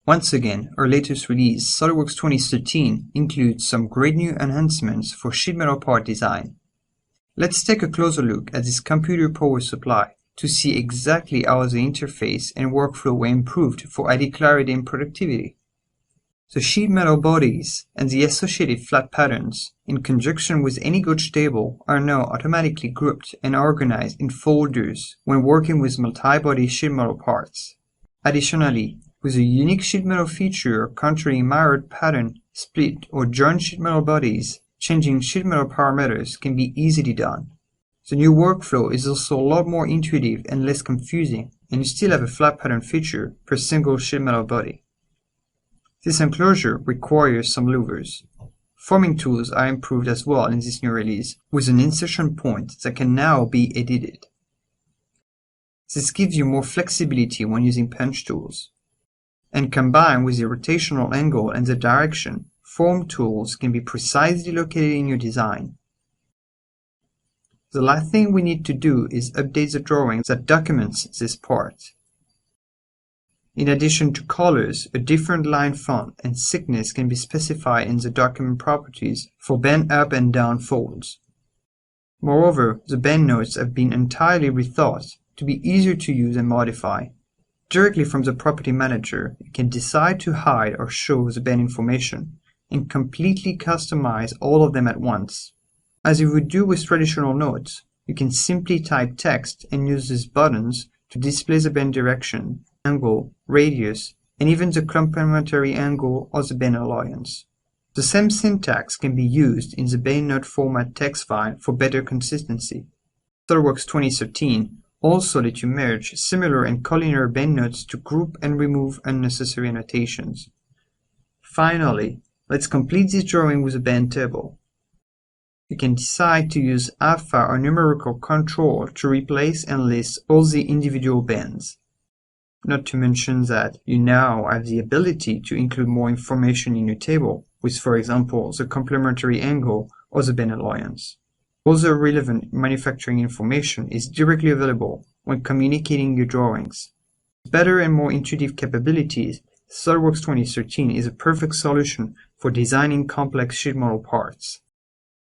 Once again, our latest release, SolidWorks 2013, includes some great new enhancements for sheet metal part design. Let's take a closer look at this computer power supply to see exactly how the interface and workflow were improved for added clarity and productivity. The sheet metal bodies and the associated flat patterns, in conjunction with any gauge table, are now automatically grouped and organized in folders when working with multi-body sheet metal parts. Additionally, with a unique sheet metal feature containing mirrored pattern, split, or joint sheet metal bodies, changing sheet metal parameters can be easily done. The new workflow is also a lot more intuitive and less confusing, and you still have a flat pattern feature per single sheet metal body. This enclosure requires some louvers. Forming tools are improved as well in this new release, with an insertion point that can now be edited. This gives you more flexibility when using punch tools. And combined with the rotational angle and the direction, form tools can be precisely located in your design. The last thing we need to do is update the drawing that documents this part. In addition to colors, a different line font and thickness can be specified in the document properties for bend up and down folds. Moreover, the bend notes have been entirely rethought to be easier to use and modify. Directly from the property manager, you can decide to hide or show the bend information and completely customize all of them at once. As you would do with traditional notes, you can simply type text and use these buttons to display the bend direction, angle, radius, and even the complementary angle or the bend alliance. The same syntax can be used in the bend note format text file for better consistency. SolidWorks 2013 also lets you merge similar and collinear bend notes to group and remove unnecessary annotations. Finally, let's complete this drawing with a bend table. You can decide to use alpha or numerical control to replace and list all the individual bends. Not to mention that you now have the ability to include more information in your table, with, for example, the complementary angle or the bend alliance. All the relevant manufacturing information is directly available when communicating your drawings. With better and more intuitive capabilities, SolidWorks 2013 is a perfect solution for designing complex sheet metal parts.